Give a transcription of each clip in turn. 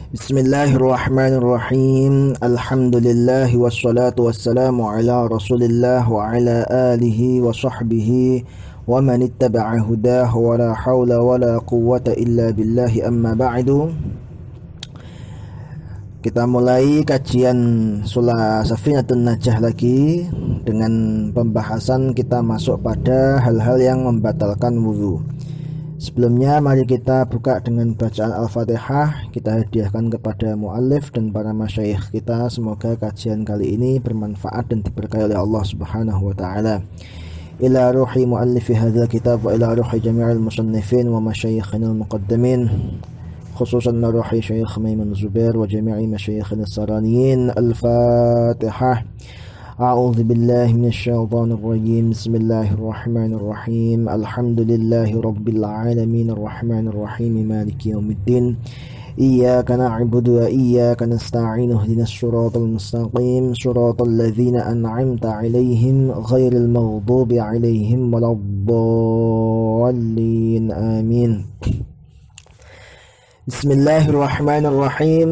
Bismillahirrahmanirrahim. Alhamdulillah wassalatu wassalamu ala Rasulillah wa ala alihi wa sahbihi wa man ittaba'a hudah wa la hawla wa la quwwata illa billahi amma ba'du. Kita mulai kajian surah Safinatun Najah lagi dengan pembahasan kita masuk pada hal-hal yang membatalkan wudu. Sebelumnya mari kita buka dengan bacaan Al-Fatihah. Kita hadiahkan kepada muallif dan para masyayikh kita. Semoga kajian kali ini bermanfaat dan diberkahi oleh Allah Subhanahu wa taala. Ila ruhi muallifi hadzal kitab wa ila ruhi jami'il musannifin wa masyayikhina al-muqaddamin, khususan ruhi Syekh Maimun Zubair wa jami'i masyayikhina as-saraniyin. Al-Fatihah. أعوذ بالله من الشيطان الرجيم بسم الله الرحمن الرحيم الحمد لله رب العالمين الرحمن الرحيم مالك يوم الدين إياك نعبد وإياك نستعين اهدنا الصراط المستقيم صراط الذين أنعمت عليهم غير المغضوب عليهم ولا الضالين آمين بسم الله الرحمن الرحيم.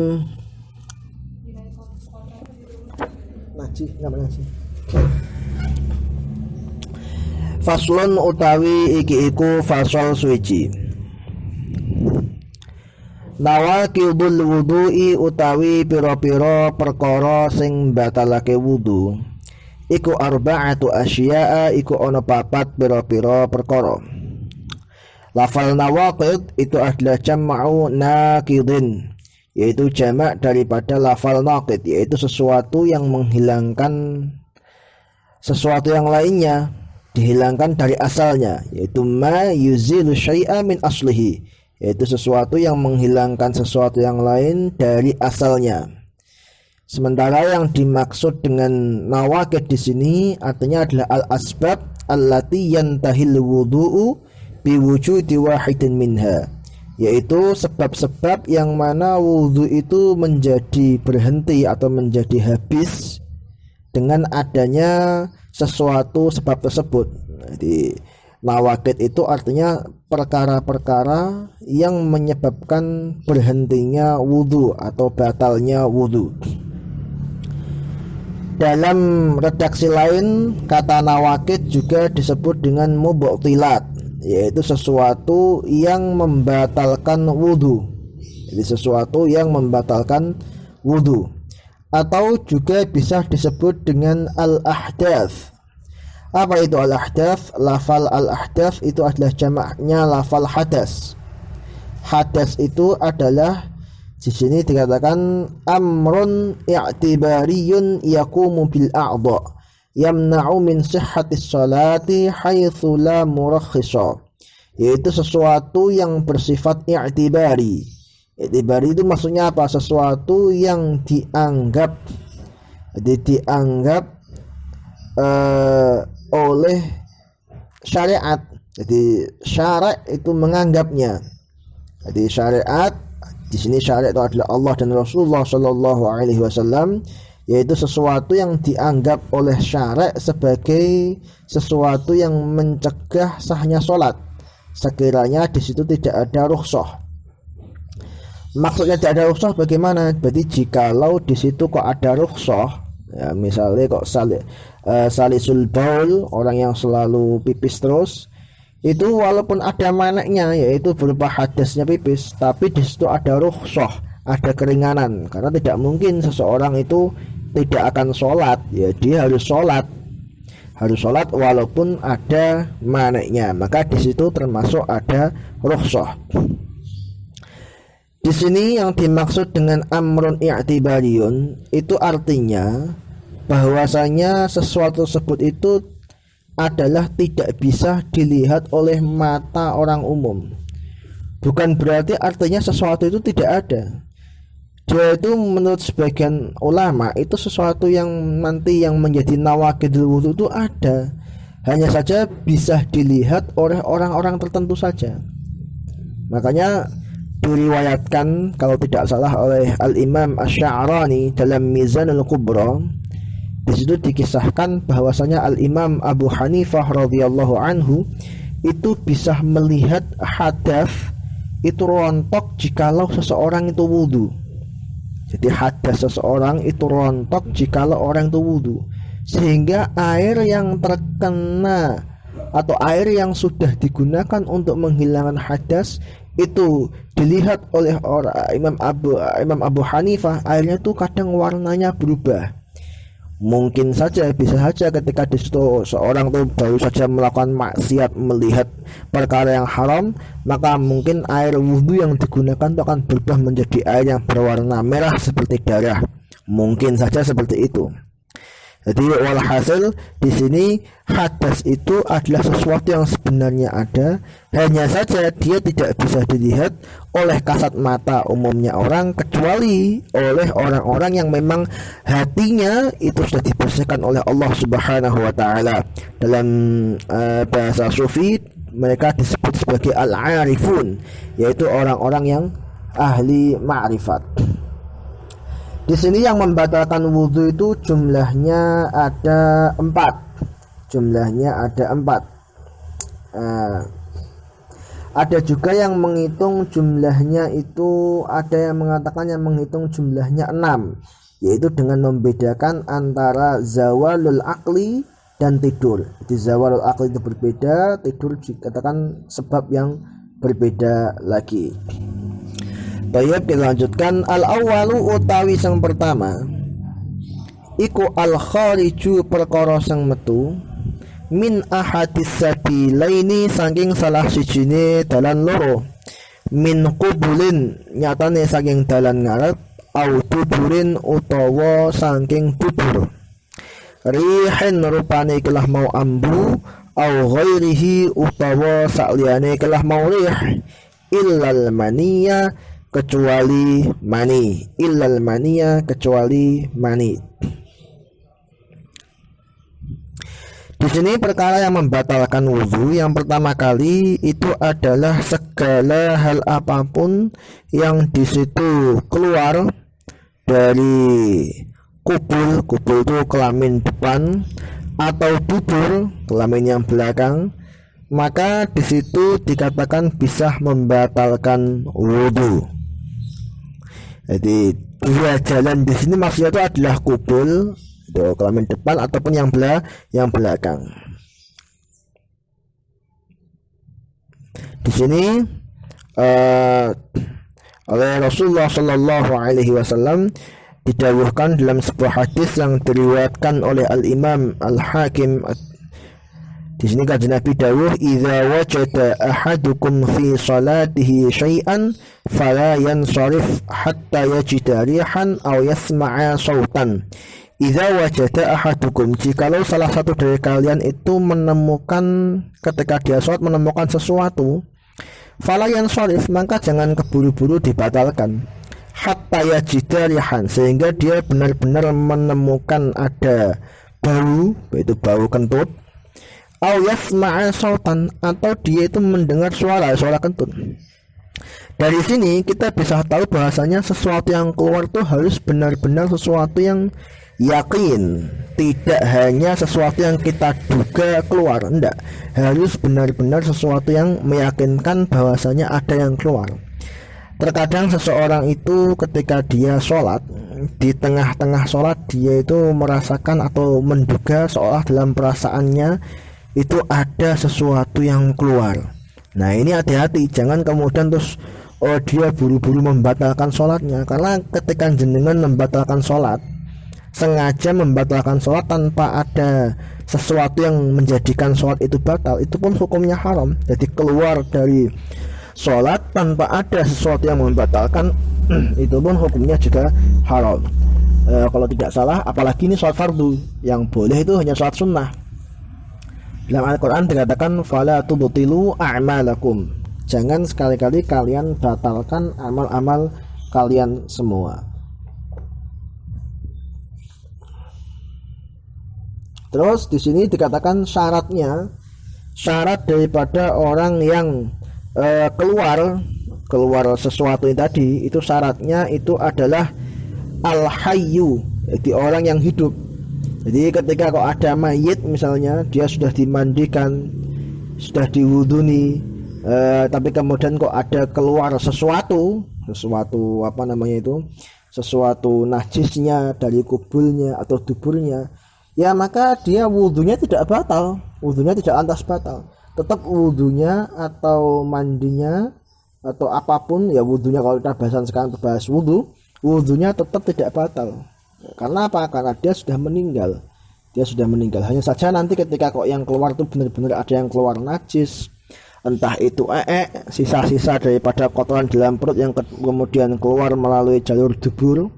Faslun utawi iki iku fasal suci. Nawaqidul wudu'i utawi pira-pira perkara sing batalake wudu iku arba'atu asya'a, iku ana papat pira-pira perkara. Lafal nawaqid itu adalah jam'u naqidin, yaitu jamak daripada lafal naqid, yaitu sesuatu yang menghilangkan sesuatu yang lainnya, dihilangkan dari asalnya, yaitu ma yuzilu syai'a min aslihi, yaitu sesuatu yang menghilangkan sesuatu yang lain dari asalnya. Sementara yang dimaksud dengan nawaqid di sini artinya adalah al-asbab allati yantahil wudu'u biwujudi wahidin minha, yaitu sebab-sebab yang mana wudhu itu menjadi berhenti atau menjadi habis dengan adanya sesuatu sebab tersebut. Jadi nawaqid itu artinya perkara-perkara yang menyebabkan berhentinya wudhu atau batalnya wudhu. Dalam redaksi lain, kata nawaqid juga disebut dengan mubtilat, yaitu sesuatu yang membatalkan wudhu. Jadi sesuatu yang membatalkan wudhu, atau juga bisa disebut dengan al-ahdath. Apa itu al-ahdath? Lafal al-ahdath itu adalah jamaknya lafal hadas. Hadas itu adalah di sini dikatakan amrun i'tibariyun yaqumu bil a'dha yamna'u min sihhatis salati haitsu la murakhisa, yaitu sesuatu yang bersifat i'tibari. I'tibari itu maksudnya apa? Sesuatu yang dianggap oleh syariat. Jadi syariat itu menganggapnya. Jadi syariat di sini, syariat itu adalah Allah dan Rasulullah Shallallahu Alaihi Wasallam, yaitu sesuatu yang dianggap oleh syariat sebagai sesuatu yang mencegah sahnya sholat sekiranya di situ tidak ada rukhsah. Maksudnya tidak ada rukhsah bagaimana? Berarti jikalau di situ kok ada rukhsah, ya misalnya kok salisul baul, orang yang selalu pipis terus, itu walaupun ada manaknya, yaitu berupa hadasnya pipis, tapi di situ ada rukhsah, ada keringanan, karena tidak mungkin seseorang itu tidak akan sholat, ya dia harus sholat walaupun ada manaknya, maka di situ termasuk ada rukhsah. Di sini yang dimaksud dengan amrun i'tibariyun itu artinya bahwasanya sesuatu tersebut itu adalah tidak bisa dilihat oleh mata orang umum. Bukan berarti artinya sesuatu itu tidak ada. Dia itu menurut sebagian ulama itu sesuatu yang nanti yang menjadi nawaqidul wudhu itu ada, hanya saja bisa dilihat oleh orang-orang tertentu saja. Makanya diriwayatkan kalau tidak salah oleh Al-Imam Asy-Sya'rani dalam Mizanul Kubra, di situ dikisahkan bahwasanya Al-Imam Abu Hanifah radhiyallahu anhu itu bisa melihat hadas itu rontok jikalau seseorang itu wudhu. Jadi hadas seseorang itu rontok jikalau orang itu wudu, sehingga air yang terkena atau air yang sudah digunakan untuk menghilangkan hadas itu dilihat oleh Imam Abu Hanifah, airnya itu kadang warnanya berubah. Mungkin saja, bisa saja ketika di situ seorang tuh baru saja melakukan maksiat, melihat perkara yang haram, maka mungkin air wudhu yang digunakan itu akan berubah menjadi air yang berwarna merah seperti darah. Mungkin saja seperti itu. Jadi walhasil di sini hadas itu adalah sesuatu yang sebenarnya ada, hanya saja dia tidak bisa dilihat oleh kasat mata umumnya orang, kecuali oleh orang-orang yang memang hatinya itu sudah dibersihkan oleh Allah Subhanahu wa taala. Dalam bahasa sufi mereka disebut sebagai al-arifun, yaitu orang-orang yang ahli ma'rifat. Di sini yang membatalkan wudhu itu jumlahnya ada 4. Ada juga yang menghitung jumlahnya itu, ada yang mengatakan yang menghitung jumlahnya 6, yaitu dengan membedakan antara zawalul aqli dan tidur. Jadi zawalul aqli itu berbeda, tidur dikatakan sebab yang berbeda lagi. Baik, kita lanjutkan. Al-awwalu utawi sang pertama iku al-khariju perkara sang metu min ahadis sabilaini saking salah sijine dalan loro, min qubulin nyatane saking dalan ngarep, au duburin utawa saking dubur, rihin rupane kelah mau ambu, au ghairihi utawa sakliyane kelah mau rih, illal maniya kecuali mani, illal maniya kecuali mani. Di sini perkara yang membatalkan wudhu yang pertama kali itu adalah segala hal apapun yang di situ keluar dari kubul itu kelamin depan, atau dubur kelamin yang belakang, maka di situ dikatakan bisa membatalkan wudhu. Jadi dua jalan di sini maksudnya itu adalah kubul, itu kelamin depan ataupun yang belakang. Di sini oleh Rasulullah Shallallahu Alaihi Wasallam didawuhkan dalam sebuah hadis yang diriwayatkan oleh Al Imam Al Hakim. Di sini kanjeng Nabi dawuh, "Idza wajada ahadukum fi salatihi syai'an fala yansarif hatta yajida rihan aw yasma'a sautan." Idza wajada ahadukum, jikalau salah satu dari kalian itu menemukan, ketika dia sholat menemukan sesuatu, fala yansarif, maka jangan keburu-buru dibatalkan, hatta yajida rihan, sehingga dia benar-benar menemukan ada bau, yaitu bau kentut, au yasma'a sautan, atau dia itu mendengar suara kentut. Dari sini kita bisa tahu bahasanya sesuatu yang keluar itu harus benar-benar sesuatu yang yakin, tidak hanya sesuatu yang kita duga keluar, enggak, harus benar-benar sesuatu yang meyakinkan bahwasanya ada yang keluar. Terkadang seseorang itu ketika dia sholat, di tengah-tengah sholat dia itu merasakan atau menduga seolah dalam perasaannya itu ada sesuatu yang keluar. Nah ini hati-hati, jangan kemudian terus dia buru-buru membatalkan sholatnya, karena ketika jenengan membatalkan sholat, sengaja membatalkan sholat tanpa ada sesuatu yang menjadikan sholat itu batal, itu pun hukumnya haram. Jadi keluar dari sholat tanpa ada sesuatu yang membatalkan itu pun hukumnya juga haram. Kalau tidak salah, apalagi ini sholat fardu, yang boleh itu hanya sholat sunnah. Dalam Al-Quran dikatakan fala tubtilu a'malakum, jangan sekali-kali kalian batalkan amal-amal kalian semua. Terus di sini dikatakan syarat daripada orang yang keluar sesuatu yang tadi, itu syaratnya itu adalah al-hayyu, jadi orang yang hidup. Jadi ketika kok ada mayit misalnya, dia sudah dimandikan, sudah diwuduni, tapi kemudian kok ada keluar sesuatu sesuatu najisnya dari kubulnya atau duburnya, ya maka dia wudhunya tidak batal, wudhunya tidak lantas batal, tetap wudhunya atau mandinya atau apapun ya wudhunya, kalau kita bahasan sekarang bahas wudhunya tetap tidak batal. Karena apa? Karena dia sudah meninggal, hanya saja nanti ketika kok yang keluar itu benar-benar ada yang keluar najis, entah itu sisa-sisa daripada kotoran dalam perut yang kemudian keluar melalui jalur dubur,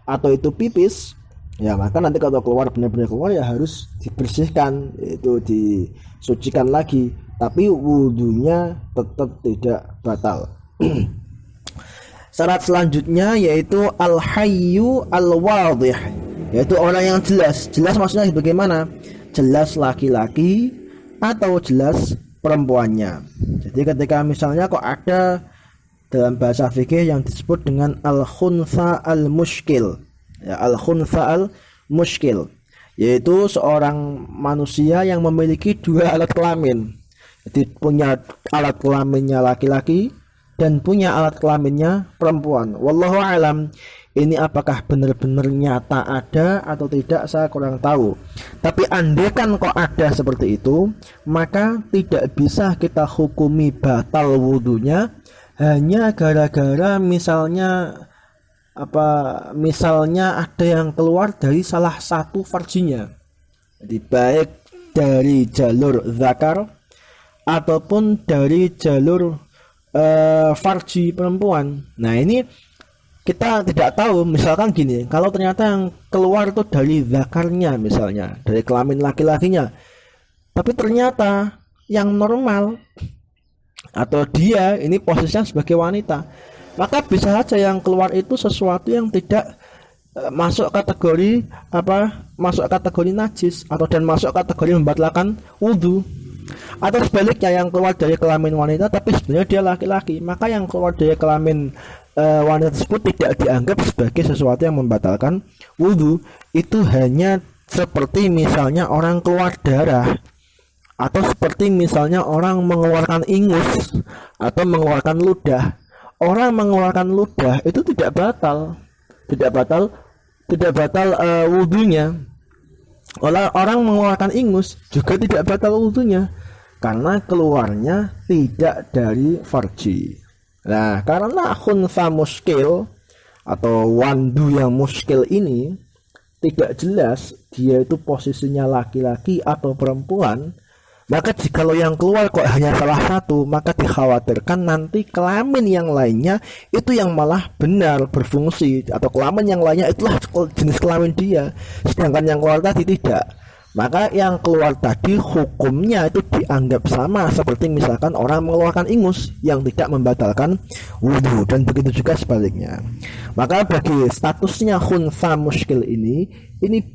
atau itu pipis, ya maka nanti kalau keluar benar-benar keluar ya harus dibersihkan, itu disucikan lagi, tapi wudhunya tetap tidak batal. Syarat selanjutnya yaitu al-hayyu al-wadih, yaitu orang yang jelas maksudnya bagaimana? Jelas laki-laki atau jelas perempuannya. Jadi ketika misalnya kok ada dalam bahasa fikih yang disebut dengan al-khuntha al-mushkil, ya, al-khuntha al-mushkil, yaitu seorang manusia yang memiliki dua alat kelamin. Jadi punya alat kelaminnya laki-laki dan punya alat kelaminnya perempuan. Wallahu alam, ini apakah benar-benar nyata ada atau tidak saya kurang tahu. Tapi andaikan kok ada seperti itu, maka tidak bisa kita hukumi batal wudhunya hanya gara-gara misalnya ada yang keluar dari salah satu farjinya. Jadi baik dari jalur zakar ataupun dari jalur farji perempuan. Nah ini kita tidak tahu, misalkan gini, kalau ternyata yang keluar itu dari zakarnya, misalnya dari kelamin laki-lakinya, tapi ternyata yang normal atau dia ini posisinya sebagai wanita, maka bisa saja yang keluar itu sesuatu yang tidak masuk kategori najis dan masuk kategori membatalkan wudhu. Atau sebaliknya yang keluar dari kelamin wanita tapi sebenarnya dia laki-laki, maka yang keluar dari kelamin wanita tersebut tidak dianggap sebagai sesuatu yang membatalkan wudhu. Itu hanya seperti misalnya orang keluar darah, atau seperti misalnya orang mengeluarkan ingus atau mengeluarkan ludah. Orang mengeluarkan ludah itu tidak batal wudhunya. Orang mengeluarkan ingus juga tidak batal wudhunya, karena keluarnya tidak dari farji. Nah, karena khuntha muskil atau wandu yang muskil ini tidak jelas dia itu posisinya laki-laki atau perempuan, maka jikalau yang keluar kok hanya salah satu, maka dikhawatirkan nanti kelamin yang lainnya itu yang malah benar berfungsi, atau kelamin yang lainnya itulah jenis kelamin dia, sedangkan yang keluar tadi tidak. Maka yang keluar tadi hukumnya itu dianggap sama seperti misalkan orang mengeluarkan ingus yang tidak membatalkan wudhu, dan begitu juga sebaliknya. Maka bagi statusnya khuntha muskil ini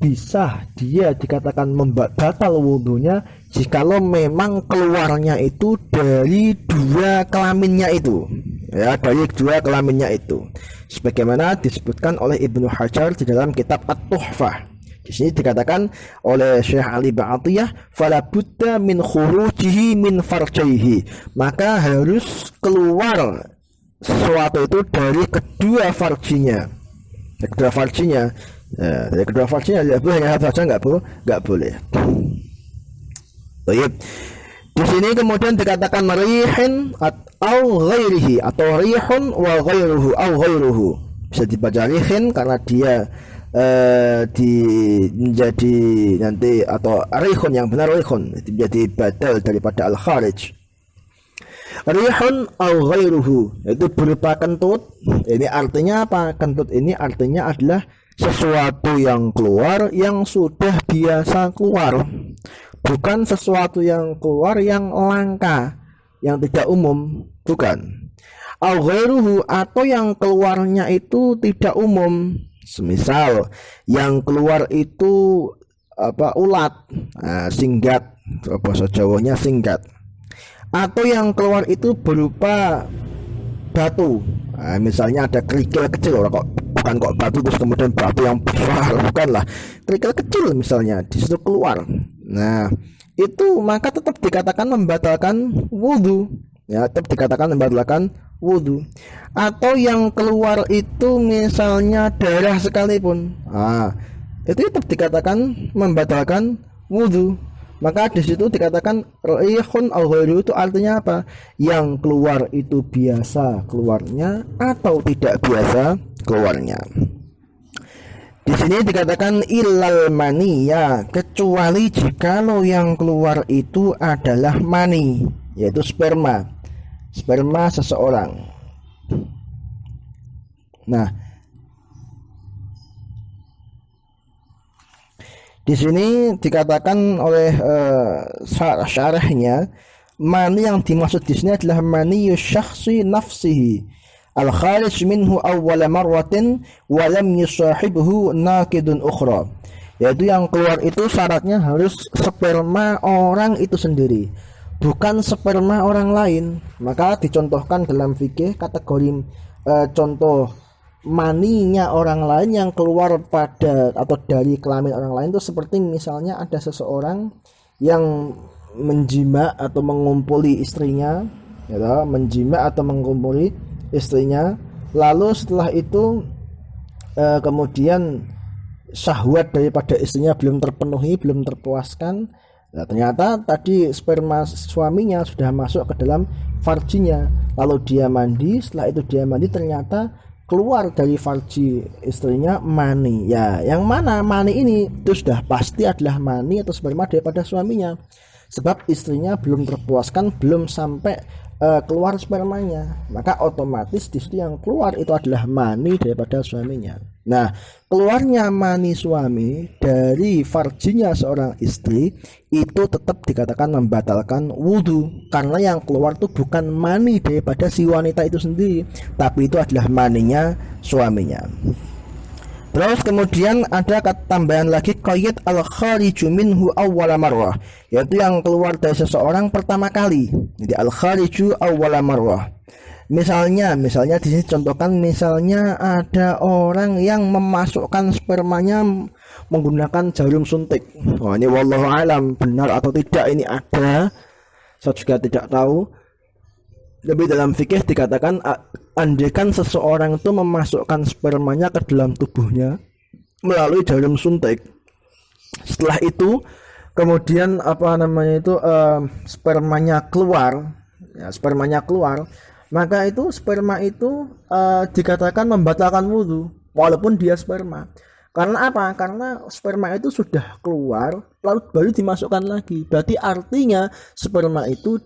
bisa dia dikatakan membatal wudhunya jikalau memang keluarnya itu dari dua kelaminnya itu, ya, dari dua kelaminnya itu, sebagaimana disebutkan oleh Ibnu Hajar di dalam kitab At-Tuhfah. Di sini dikatakan oleh Syekh Ali Ba'atiyah, fala budda min khurujihi min farjihi, maka harus keluar sesuatu itu dari kedua farjinya. Dari kedua farjinya tidak boleh hanya satu saja, nggak boleh. Baik. Di sini kemudian dikatakan rihin atau ghairihi, atau rihun wa ghairuhu au ghairuhu. Bisa dibaca rihin karena dia menjadi nanti, atau rihun yang benar rihun menjadi badal daripada al-kharij. Rihun au ghairuhu itu berupa kentut. Ini artinya apa? Kentut ini artinya adalah sesuatu yang keluar yang sudah biasa keluar, bukan sesuatu yang keluar yang langka, yang tidak umum, bukan. Au ghairuhu, atau yang keluarnya itu tidak umum. Semisal yang keluar itu ulat, singgat, bahasa Jawanya singgat, atau yang keluar itu berupa batu, misalnya ada kerikil kecil, bukan kok batu terus kemudian batu yang besar, bukanlah, kerikil kecil misalnya di situ keluar. Nah itu maka tetap dikatakan membatalkan wudhu, ya, tetap dikatakan membatalkan wudu, atau yang keluar itu misalnya darah sekalipun, itu tetap dikatakan membatalkan wudu. Maka di situ dikatakan rihun au ghairu, itu artinya apa? Yang keluar itu biasa keluarnya atau tidak biasa keluarnya. Di sini dikatakan ilal mani, ya, kecuali jikalau yang keluar itu adalah mani, yaitu sperma seseorang. Nah, di sini dikatakan oleh syarahnya, mani yang dimaksud di sini adalah mani syakhsi nafsihi al-kharij minhu awwala marratin wa lam yusahibhu nakidun ukhra, yaitu yang keluar itu syaratnya harus sperma orang itu sendiri, bukan sperma orang lain. Maka dicontohkan dalam fikih kategori contoh maninya orang lain yang keluar pada atau dari kelamin orang lain itu seperti misalnya ada seseorang yang menjima atau mengumpuli istrinya, ya, menjima atau mengumpuli istrinya, lalu setelah itu kemudian syahwat daripada istrinya belum terpenuhi, belum terpuaskan. Nah, ternyata tadi sperma suaminya sudah masuk ke dalam farjinya, lalu dia mandi. Setelah itu dia mandi, ternyata keluar dari farji istrinya mani. Ya, yang mana mani ini itu sudah pasti adalah mani atau sperma daripada suaminya, sebab istrinya belum terpuaskan, belum sampai keluar spermanya, maka otomatis di situ yang keluar itu adalah mani daripada suaminya. Nah, keluarnya mani suami dari farjinya seorang istri itu tetap dikatakan membatalkan wudu, karena yang keluar itu bukan mani daripada si wanita itu sendiri, tapi itu adalah maninya suaminya. Terus kemudian ada tambahan lagi qayyid al-khariju minhu awwala marrah, yaitu yang keluar dari seseorang pertama kali. Jadi al-khariju awwala marrah. Misalnya di sini contohkan, misalnya ada orang yang memasukkan spermanya menggunakan jarum suntik. Wah, ini wallahu alam benar atau tidak ini ada, saya juga tidak tahu. Tapi dalam fikih dikatakan andaikan seseorang itu memasukkan spermanya ke dalam tubuhnya melalui jarum suntik, setelah itu kemudian spermanya keluar, maka itu sperma itu dikatakan membatalkan wudu walaupun dia sperma. Karena apa? Karena sperma itu sudah keluar lalu baru dimasukkan lagi. Berarti artinya sperma itu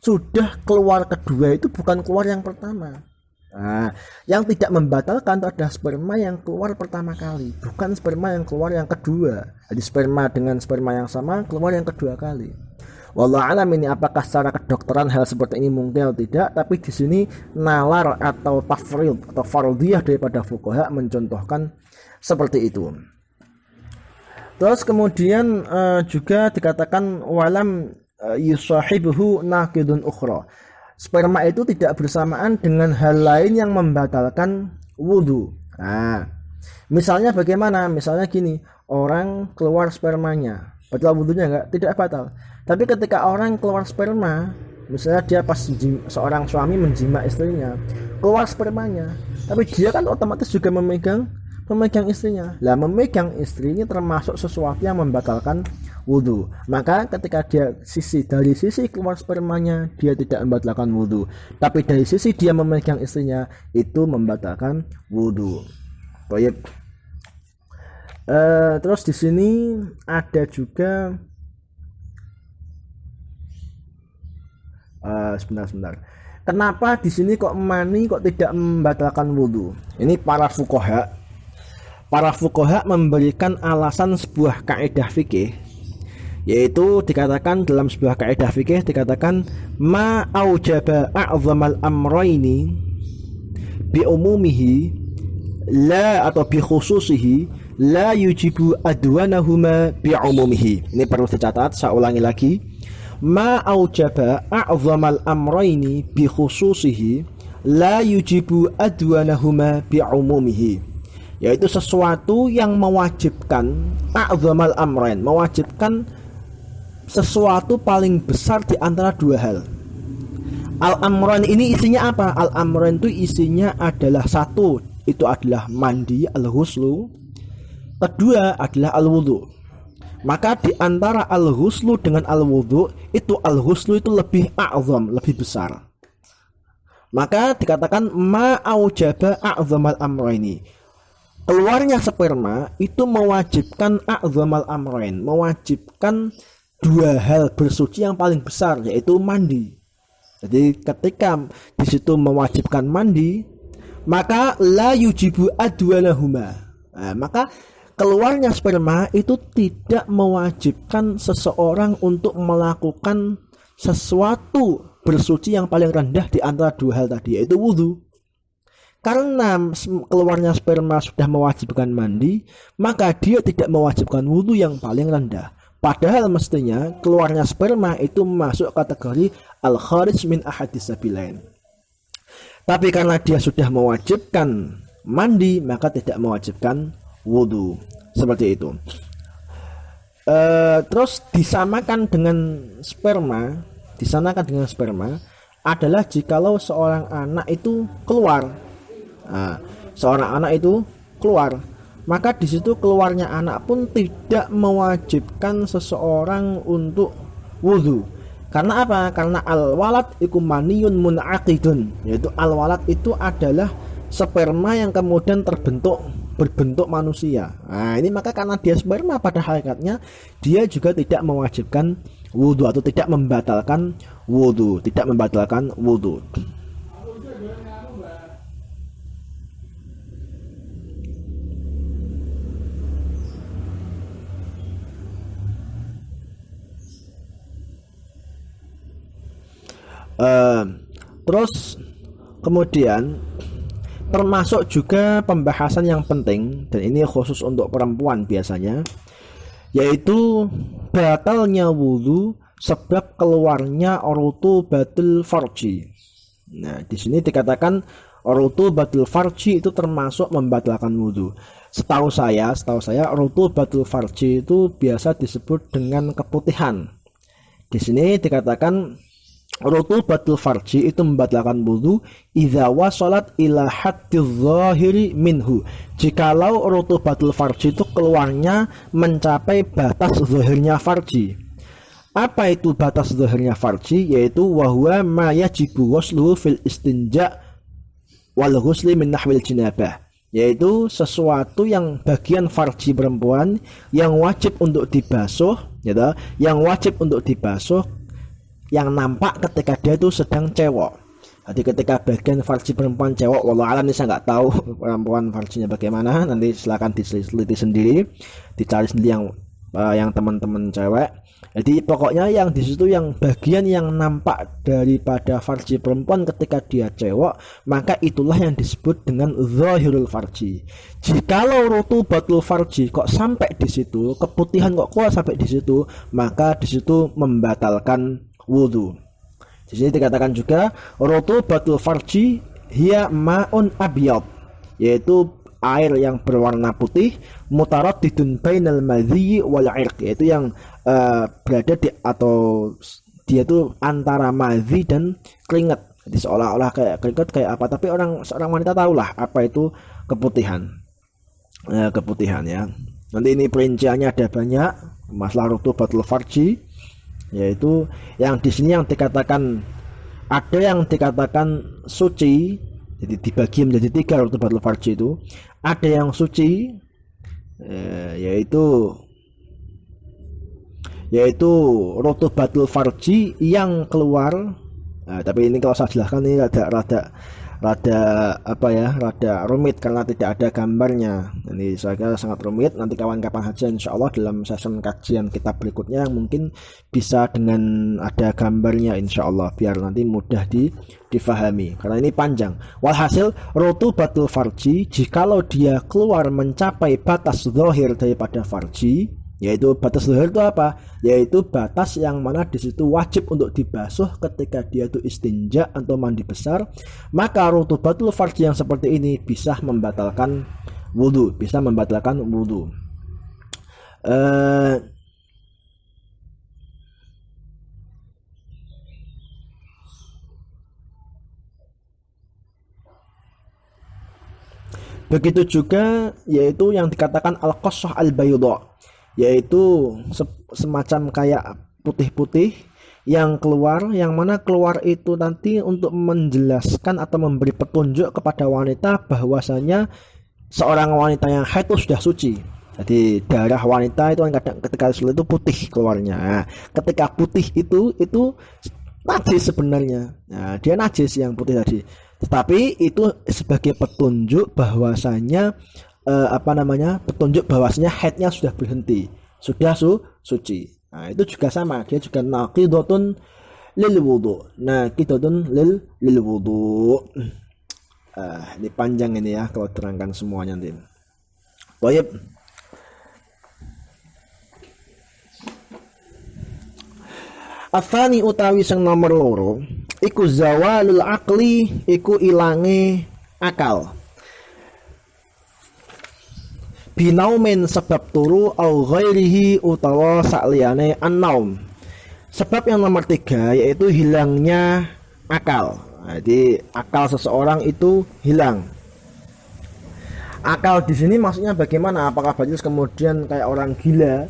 sudah keluar kedua, itu bukan keluar yang pertama. Nah, yang tidak membatalkan itu adalah sperma yang keluar pertama kali, bukan sperma yang keluar yang kedua. Jadi sperma dengan sperma yang sama keluar yang kedua kali. Wallahu alam, ini apakah secara kedokteran hal seperti ini mungkin atau tidak, tapi di sini nalar atau tafrid atau fardhiyah daripada fuqaha mencontohkan seperti itu. Terus kemudian juga dikatakan walam yusahibuhu nakidun ukhra, sperma itu tidak bersamaan dengan hal lain yang membatalkan wudu. Nah, misalnya bagaimana? Misalnya gini, orang keluar spermanya, batal wudunya enggak? Tidak batal. Tapi ketika orang keluar sperma, misalnya dia pas seorang suami menjima istrinya, keluar spermanya, tapi dia kan otomatis juga memegang istrinya. Lah, memegang istri ini termasuk sesuatu yang membatalkan wudu. Maka ketika dia dari sisi keluar spermanya dia tidak membatalkan wudu, tapi dari sisi dia memegang istrinya itu membatalkan wudu. Baik. Terus di sini ada juga sebentar. Kenapa di sini kok mani kok tidak membatalkan wudu? Ini para fuqaha memberikan alasan sebuah kaidah fikih, yaitu dikatakan dalam sebuah kaidah fikih dikatakan ma aujaba a'zamal amrayni bi umumihi la atau bi khususihi la yujibu adwanahuma bi umumihi. Ini perlu dicatat, saya ulangi lagi. Ma aujaba a'zamal amrayni bi khususihi la yujibu adwanahuma bi umumihi, yaitu sesuatu yang mewajibkan a'zamal amrain, mewajibkan sesuatu paling besar di antara dua hal. Al-amran ini isinya apa? Al-amran itu isinya adalah satu, itu adalah mandi al-ghuslu. Kedua adalah al-wudu. Maka di antara al-ghuslu dengan al-wudu itu al-ghuslu itu lebih a'zam, lebih besar. Maka dikatakan ma'aujaba a'zamal amraini. Keluarnya sperma itu mewajibkan a'zamal amrain, mewajibkan dua hal bersuci yang paling besar, yaitu mandi. Jadi ketika di situ mewajibkan mandi, maka la yujibu adwanahuma. Nah, maka keluarnya sperma itu tidak mewajibkan seseorang untuk melakukan sesuatu bersuci yang paling rendah di antara dua hal tadi, yaitu wudhu. Karena keluarnya sperma sudah mewajibkan mandi, maka dia tidak mewajibkan wudhu yang paling rendah. Padahal mestinya keluarnya sperma itu masuk kategori al-kharij min ahadis sabilain. Tapi karena dia sudah mewajibkan mandi, maka tidak mewajibkan wudhu. Seperti itu. Terus disamakan dengan sperma adalah jikalau seorang anak itu keluar. Seorang anak itu keluar, maka di situ keluarnya anak pun tidak mewajibkan seseorang untuk wudhu. Karena apa? Karena al-walad iku maniyun munaqidun, yaitu al-walad itu adalah sperma yang kemudian berbentuk manusia. Nah, ini maka karena dia sperma pada hakikatnya dia juga tidak mewajibkan wudhu atau tidak membatalkan wudhu. Terus kemudian termasuk juga pembahasan yang penting, dan ini khusus untuk perempuan biasanya, yaitu batalnya wudhu sebab keluarnya rutubatul farji. Nah, di sini dikatakan rutubatul farji itu termasuk membatalkan wudhu. Setahu saya rutubatul farji itu biasa disebut dengan keputihan. Di sini dikatakan rutubatul farji itu membatalkan wudhu idza wasalat ila haddiz zahiri minhu. Jikalau rutubatul farji itu keluarnya mencapai batas zahirnya farji. Apa itu batas zahirnya farji? Yaitu wahwa ma yajibu ghusluhu fil istinja wal ghusli min nahwil jinabah, yaitu sesuatu yang bagian farji perempuan yang wajib untuk dibasuh, gitu, yang nampak ketika dia itu sedang cewek. Jadi ketika bagian farji perempuan cewek, wallahu alam, ini saya nggak tahu perempuan farjinya bagaimana, nanti silakan diteliti sendiri, dicari sendiri yang teman-teman cewek. Jadi pokoknya yang di situ yang bagian yang nampak daripada farji perempuan ketika dia cewek, maka itulah yang disebut dengan zahirul farji. Jikalau rutubatul farji kok sampai di situ, keputihan kok kuat sampai di situ, maka di situ membatalkan wudhu. Di sini dikatakan juga rutubatul farji hiya ma'un abyad, yaitu air yang berwarna putih, mutaraddidun bainal madhi wal irq, yaitu yang berada di atau dia itu antara madhi dan keringat. Jadi seolah-olah kayak keringat kayak apa, tapi seorang wanita tahulah apa itu keputihan. Keputihan ya. Nanti ini perinciannya ada banyak masalah rutubatul farji, yaitu yang di sini yang dikatakan, ada yang dikatakan suci, jadi dibagi menjadi 3 rutubatul farji itu. Ada yang suci, yaitu rutubatul farji yang keluar. Nah, tapi ini kalau saya jelaskan ini rada rumit karena tidak ada gambarnya. Ini saya kira sangat rumit. Nanti kawan-kawan saja insya Allah dalam session kajian kitab berikutnya mungkin bisa dengan ada gambarnya insya Allah, biar nanti mudah difahami karena ini panjang. Walhasil rutubatul farji jikalau dia keluar mencapai batas zahir daripada farji, yaitu batas zahir itu apa? Yaitu batas yang mana di situ wajib untuk dibasuh ketika dia itu istinja atau mandi besar, maka rutubatul farji yang seperti ini bisa membatalkan wudhu, Begitu juga yaitu yang dikatakan al-qassah al-bayda, yaitu semacam kayak putih-putih yang keluar, yang mana keluar itu nanti untuk menjelaskan atau memberi petunjuk kepada wanita bahwasanya seorang wanita yang haid itu sudah suci. Jadi darah wanita itu kadang ketika sulit itu putih keluarnya. Nah, ketika putih itu najis sebenarnya. Nah, dia najis yang putih tadi. Tetapi itu sebagai petunjuk bahwasanya petunjuk bahwasanya haidnya sudah berhenti, sudah suci. Nah, itu juga sama, dia juga naqidatun lil wudu. Naqidatun lil wudu. Ini panjang ini ya kalau terangkan semuanya nanti. Baik. Afani utawi sing nomor loro iku zawalul aqli, iku ilange akal. Binaumin sebab turu au ghairihi utawa sakliyane an-naum. Sebab yang nomor 3 yaitu hilangnya akal. Jadi akal seseorang itu hilang. Akal di sini maksudnya bagaimana? Apakah berarti kemudian kayak orang gila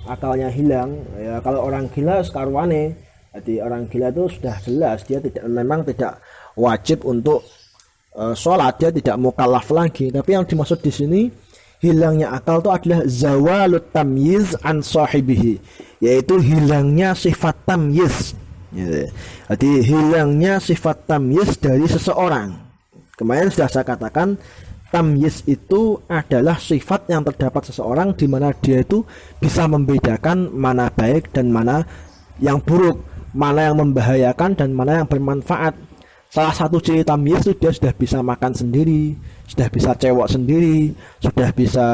akalnya hilang? Ya, kalau orang gila sekaruane. Jadi orang gila itu sudah jelas dia memang tidak wajib untuk sholat, dia tidak mukallaf lagi. Tapi yang dimaksud di sini hilangnya akal itu adalah zawalut tamyiz an sahibihi, yaitu hilangnya sifat tamyiz. Jadi hilangnya sifat tamyiz dari seseorang. Kemarin sudah saya katakan tamyiz itu adalah sifat yang terdapat seseorang di mana dia itu bisa membedakan mana baik dan mana yang buruk, mana yang membahayakan dan mana yang bermanfaat. Salah satu ciri tamyiz itu dia sudah bisa makan sendiri, sudah bisa cewek sendiri, sudah bisa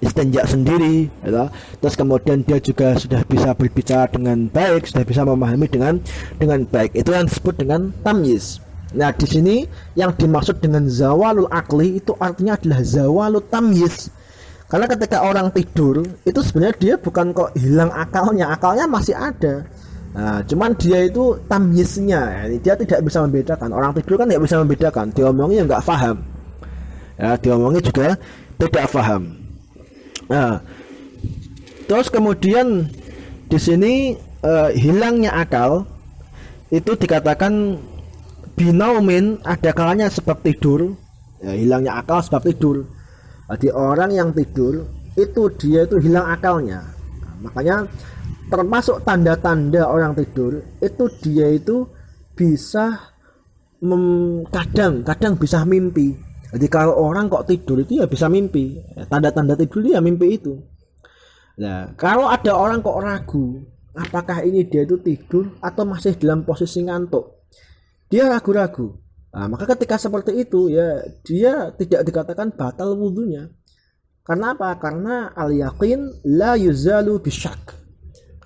istinja sendiri, gitu. Terus kemudian dia juga sudah bisa berbicara dengan baik, sudah bisa memahami dengan baik. Itu yang disebut dengan tamyiz. Nah, di sini yang dimaksud dengan zawalul akli itu artinya adalah zawalut tamyiz. Karena ketika orang tidur itu sebenarnya dia bukan kok hilang akalnya masih ada. Nah, cuman dia itu tamyiznya, dia tidak bisa membedakan. Orang tidur kan tidak bisa membedakan, diomongnya nggak paham. Ya, diomongnya juga tidak paham. Nah, terus kemudian di sini hilangnya akal itu dikatakan binaumin, ada kalanya sebab tidur. Ya, hilangnya akal sebab tidur. Jadi orang yang tidur itu dia itu hilang akalnya. Nah, makanya termasuk tanda-tanda orang tidur itu dia itu bisa kadang bisa mimpi. Jadi kalau orang kok tidur itu ya bisa mimpi. Ya, tanda-tanda tidur dia mimpi itu. Nah, kalau ada orang kok ragu apakah ini dia itu tidur atau masih dalam posisi ngantuk, dia ragu-ragu. Nah, maka ketika seperti itu ya dia tidak dikatakan batal wudunya. Karena apa? Karena al-yaqin la yuzalu bisyak.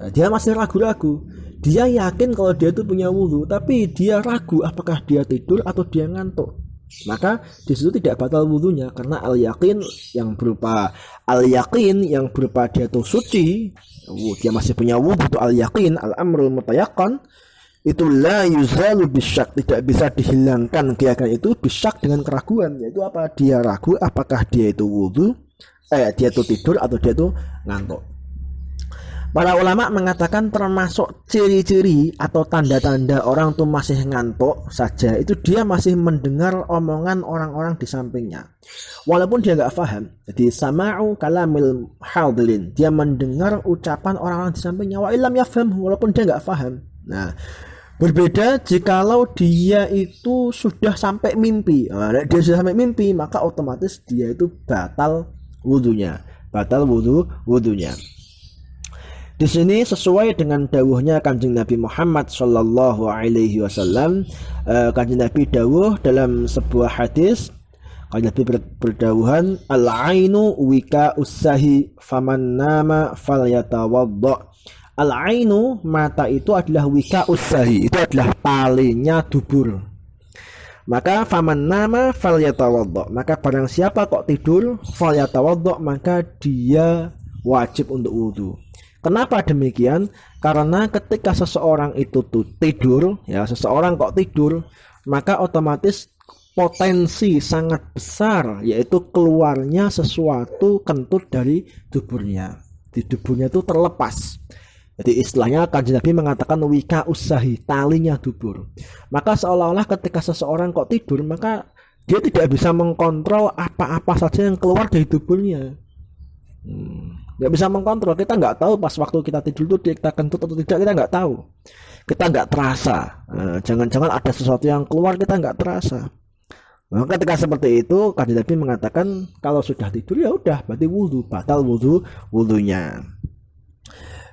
Nah, dia masih ragu-ragu. Dia yakin kalau dia itu punya wudu, tapi dia ragu apakah dia tidur atau dia ngantuk. Maka di situ tidak batal wudunya karena al-yaqin yang berupa dia itu suci, dia masih punya wudu, itu al-yaqin, al-amrul mutayaqqan. Itu la yuzalu bisyak, tidak bisa dihilangkan keyakinan itu bisyak dengan keraguan, yaitu apa? Dia ragu apakah dia itu wudu, dia itu tidur atau dia itu ngantuk. Para ulama mengatakan termasuk ciri-ciri atau tanda-tanda orang itu masih ngantuk saja itu dia masih mendengar omongan orang-orang di sampingnya walaupun dia nggak paham. Jadi sama'u kalamil hadirin, dia mendengar ucapan orang-orang di sampingnya wa illam yafham, walaupun dia nggak paham. Nah, berbeda jikalau dia itu sudah sampai mimpi. Nah, dia sudah sampai mimpi maka otomatis dia itu batal wudunya. Di sini sesuai dengan dawuhnya Kanjeng Nabi Muhammad sallallahu alaihi wasallam. Kanjeng Nabi dawuh dalam sebuah hadis, Kanjeng Nabi berdawuhan, al-ainu wika'us sahi faman nama falyatawadda. Al-ainu, mata itu adalah wika'us sahi, itu adalah talinya dubur. Maka faman nama falyatawadda, maka barang siapa kok tidur falyatawadda, maka dia wajib untuk wudu. Kenapa demikian? Karena ketika seseorang itu tidur, ya seseorang kok tidur, maka otomatis potensi sangat besar, yaitu keluarnya sesuatu kentut dari duburnya. Di duburnya itu terlepas. Jadi istilahnya Kanjeng Nabi mengatakan wika usahi, talinya dubur. Maka seolah-olah ketika seseorang kok tidur, maka dia tidak bisa mengkontrol apa-apa saja yang keluar dari duburnya. Nggak bisa mengkontrol. Kita nggak tahu pas waktu kita tidur itu kita kentut atau tidak, kita nggak tahu. Kita nggak terasa. Jangan-jangan ada sesuatu yang keluar, kita nggak terasa. Maka ketika seperti itu Kanjeng Nabi mengatakan kalau sudah tidur ya udah berarti wudu, batal wudunya.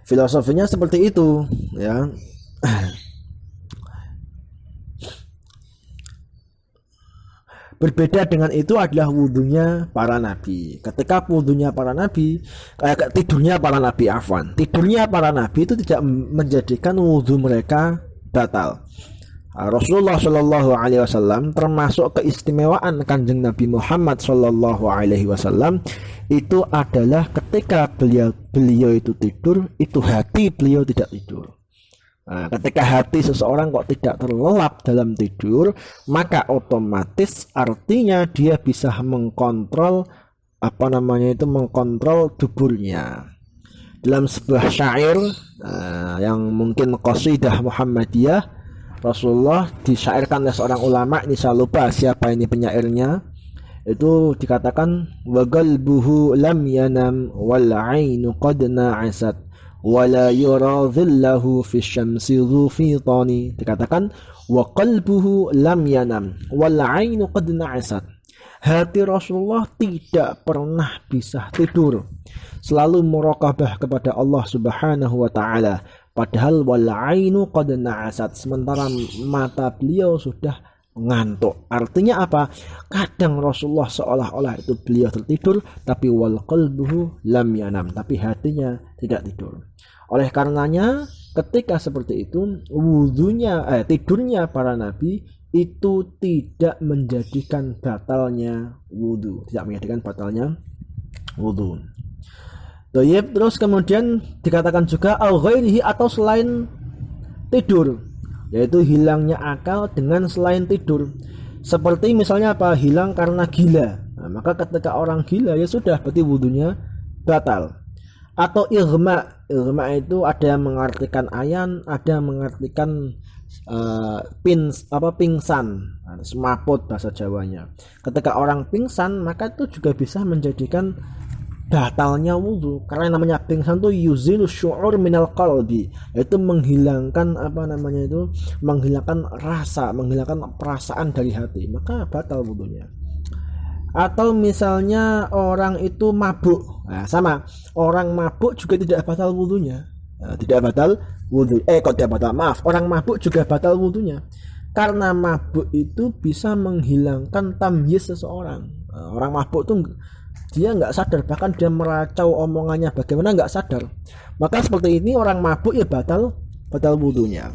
Filosofinya seperti itu, ya. Berbeda dengan itu adalah wudunya para nabi. Ketika wudunya para nabi, tidurnya para nabi, tidurnya para nabi itu tidak menjadikan wudu mereka batal. Rasulullah Shallallahu Alaihi Wasallam, termasuk keistimewaan Kanjeng Nabi Muhammad Shallallahu Alaihi Wasallam itu adalah ketika beliau itu tidur, itu hati beliau tidak tidur. Nah, ketika hati seseorang kok tidak terlelap dalam tidur, maka otomatis artinya dia bisa mengkontrol mengkontrol duburnya. Dalam sebuah syair yang mungkin qasidah Muhammadiyah, Rasulullah disyairkan oleh seorang ulama, ini saya lupa siapa ini penyairnya, itu dikatakan wa qalbuhu lam yanam wal 'ainu qad na'asat wala yura dhillahu fi syamsi dhu fitani. Dikatakan wa qalbuhu lam yanam wal 'ainu qad na'asat. Hati Rasulullah tidak pernah bisa tidur, selalu muraqabah kepada Allah Subhanahu wa taala. Padahal wal 'ainu qad na'asat, sementara mata beliau sudah ngantuk. Artinya apa? Kadang Rasulullah seolah-olah itu beliau tertidur, tapi wal qalbuhu lam yanam, tapi hatinya tidak tidur. Oleh karenanya ketika seperti itu tidurnya para nabi itu tidak menjadikan batalnya wudu, Terus kemudian dikatakan juga al ghairihi, atau selain tidur, yaitu hilangnya akal dengan selain tidur. Seperti misalnya apa? Hilang karena gila. Nah, maka ketika orang gila ya sudah berarti wudunya batal. Atau irma itu ada yang mengartikan ayan, ada yang mengartikan pingsan, semaput bahasa Jawanya. Ketika orang pingsan maka itu juga bisa menjadikan batalnya wudu, karena namanya pingsan itu yuzilu syu'ur minal qalbi, yaitu menghilangkan menghilangkan rasa, menghilangkan perasaan dari hati, maka batal wudunya. Atau misalnya orang itu mabuk, sama, orang mabuk juga tidak batal wudunya. Orang mabuk juga batal wudunya, karena mabuk itu bisa menghilangkan tamyiz seseorang. Orang mabuk itu dia nggak sadar, bahkan dia meracau omongannya bagaimana nggak sadar. Maka seperti ini orang mabuk ya batal wudunya.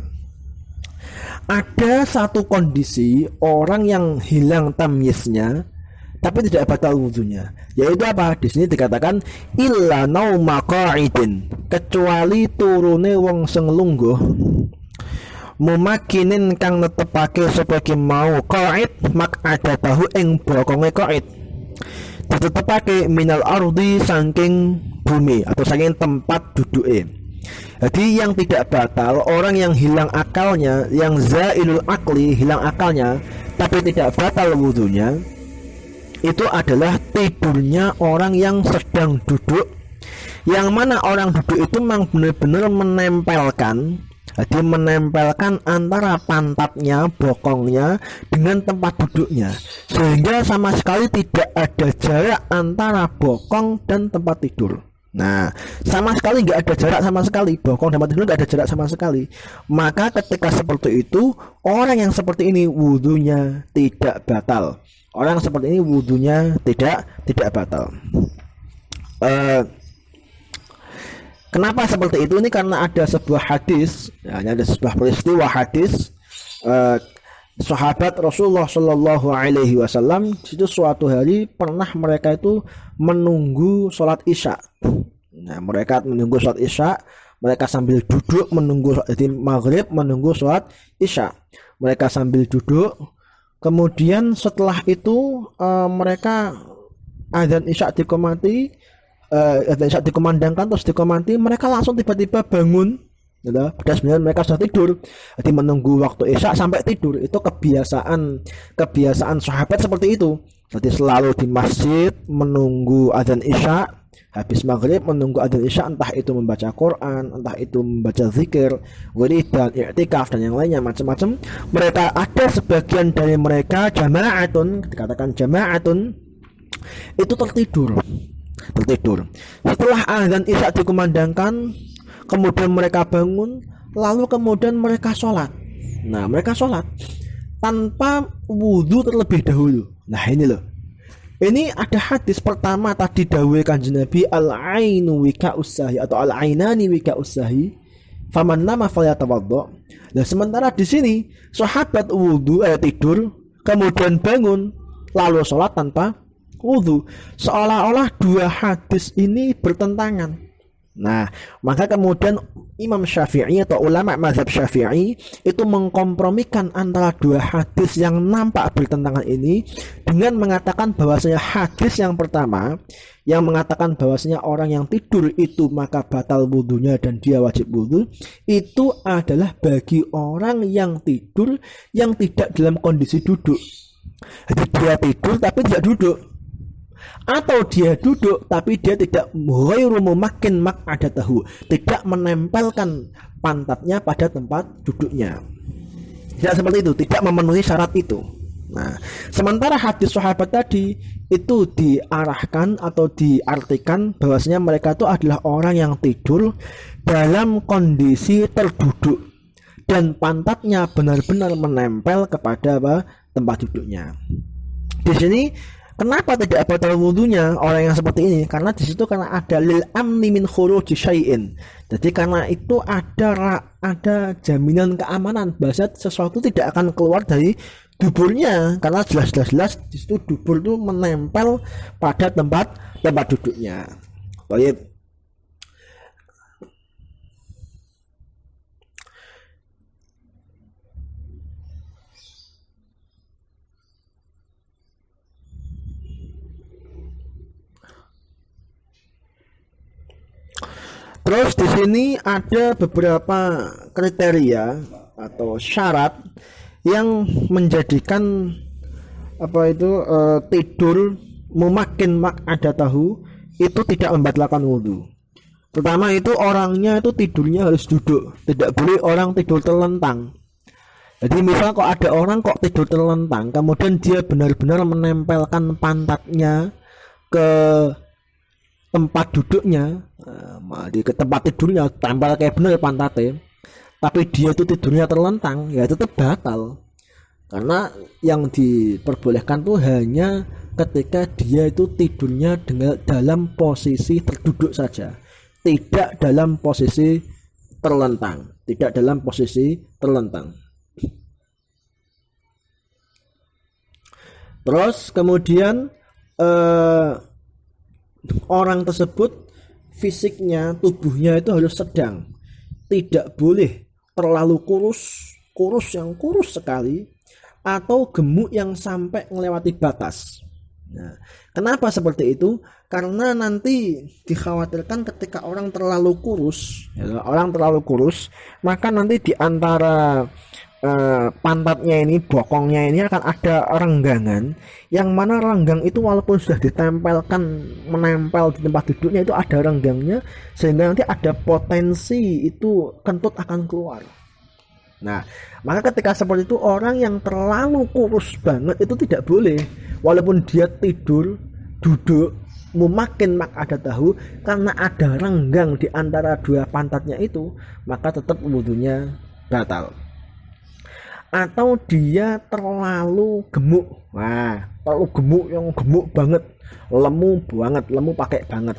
Ada satu kondisi orang yang hilang tamyiznya tapi tidak batal wudunya, yaitu apa? Di sini dikatakan illa nauma qa'idin, kecuali turune wong sing lungguh, mumakinin kang netepake sebagai mau qa'id mak ada tahu ing bokonge qa'id, ditetepake minal ardi saking bumi atau saking tempat duduke. Jadi yang tidak batal, orang yang hilang akalnya, yang zailul akli, hilang akalnya tapi tidak batal wudunya, itu adalah tidurnya orang yang sedang duduk, yang mana orang duduk itu memang benar-benar menempelkan antara pantatnya, bokongnya dengan tempat duduknya, sehingga sama sekali tidak ada jarak antara bokong dan tempat tidur. Nah, sama sekali nggak ada jarak sama sekali, bokong dan tempat tidur nggak ada jarak sama sekali. Maka ketika seperti itu, orang yang seperti ini wudunya tidak batal. Orang seperti ini wudunya tidak batal. Kenapa seperti itu? Ini karena ada sebuah hadis, ada sebuah peristiwa hadis. Sahabat Rasulullah Shallallahu Alaihi Wasallam itu suatu hari pernah mereka itu menunggu sholat isya. Nah, mereka menunggu sholat isya, mereka sambil duduk menunggu di maghrib, menunggu sholat isya. Mereka sambil duduk, Kemudian setelah itu mereka azan isya dikomati, azan isya dikumandangkan terus dikomati, mereka langsung tiba-tiba bangun. Gitu. Padahal sebenarnya mereka sudah tidur. Jadi menunggu waktu isya sampai tidur itu kebiasaan sahabat seperti itu. Jadi selalu di masjid menunggu azan isya, habis maghrib menunggu azan isya, entah itu membaca Quran, entah itu membaca zikir, wirid dan i'tikaf dan yang lainnya macam-macam. Mereka ada sebagian dari mereka jama'atun, dikatakan jama'atun itu tertidur. Setelah azan isya dikumandangkan, kemudian mereka bangun, lalu kemudian mereka sholat. Nah, mereka sholat tanpa wudhu terlebih dahulu. Nah, ini loh. Ini ada hadis pertama tadi dawuh Kanjeng Nabi, al-ainu wika usahi atau al-ainani wika usahi. Faman nama falyatawaddo. Nah, sementara di sini sahabat wudhu tidur, kemudian bangun, lalu sholat tanpa wudhu. Seolah-olah dua hadis ini bertentangan. Nah, maka kemudian Imam Syafi'i atau ulama mazhab Syafi'i itu mengkompromikan antara dua hadis yang nampak bertentangan ini dengan mengatakan bahwasanya hadis yang pertama yang mengatakan bahwasanya orang yang tidur itu maka batal wudunya dan dia wajib wudu, itu adalah bagi orang yang tidur yang tidak dalam kondisi duduk. Jadi dia tidur tapi tidak duduk. Atau dia duduk tapi dia tidak ghairu mumakkin maq'adatahu, tidak menempelkan pantatnya pada tempat duduknya. Tidak seperti itu, tidak memenuhi syarat itu. Nah, sementara hadis sahabat tadi itu diarahkan atau diartikan bahwasanya mereka itu adalah orang yang tidur dalam kondisi terduduk dan pantatnya benar-benar menempel kepada tempat duduknya. Di sini kenapa tidak batal wudunya orang yang seperti ini? Karena di situ karena ada lil amni min khuruji syai'in. Jadi karena itu ada jaminan keamanan bahwa sesuatu tidak akan keluar dari duburnya, karena jelas di situ dubur itu menempel pada tempat duduknya. Baik. Terus di sini ada beberapa kriteria atau syarat yang menjadikan tidur mumakkin maq'adatahu itu tidak membatalkan wudu. Pertama itu orangnya itu tidurnya harus duduk, tidak boleh orang tidur terlentang. Jadi misal kok ada orang kok tidur terlentang, kemudian dia benar-benar menempelkan pantatnya ke tempat duduknya, di tempat tidurnya tempel kayak bener pantatnya, tapi dia itu tidurnya terlentang, ya tetap batal. Karena yang diperbolehkan tuh hanya ketika dia itu tidurnya dalam posisi terduduk saja, tidak dalam posisi terlentang, Terus kemudian orang tersebut fisiknya, tubuhnya itu harus sedang, tidak boleh terlalu kurus yang kurus sekali atau gemuk yang sampai melewati batas. Nah, kenapa seperti itu? Karena nanti dikhawatirkan ketika orang terlalu kurus, maka nanti di antara pantatnya ini, bokongnya ini akan ada renggangan, yang mana renggang itu walaupun sudah menempel di tempat duduknya itu ada renggangnya, sehingga nanti ada potensi itu kentut akan keluar. Nah, maka ketika seperti itu orang yang terlalu kurus banget itu tidak boleh, walaupun dia duduk mumakkin maq'adatahu, karena ada renggang di antara dua pantatnya itu, maka tetap wudunya batal. Atau dia terlalu gemuk, terlalu gemuk yang gemuk banget, lemu pakai banget,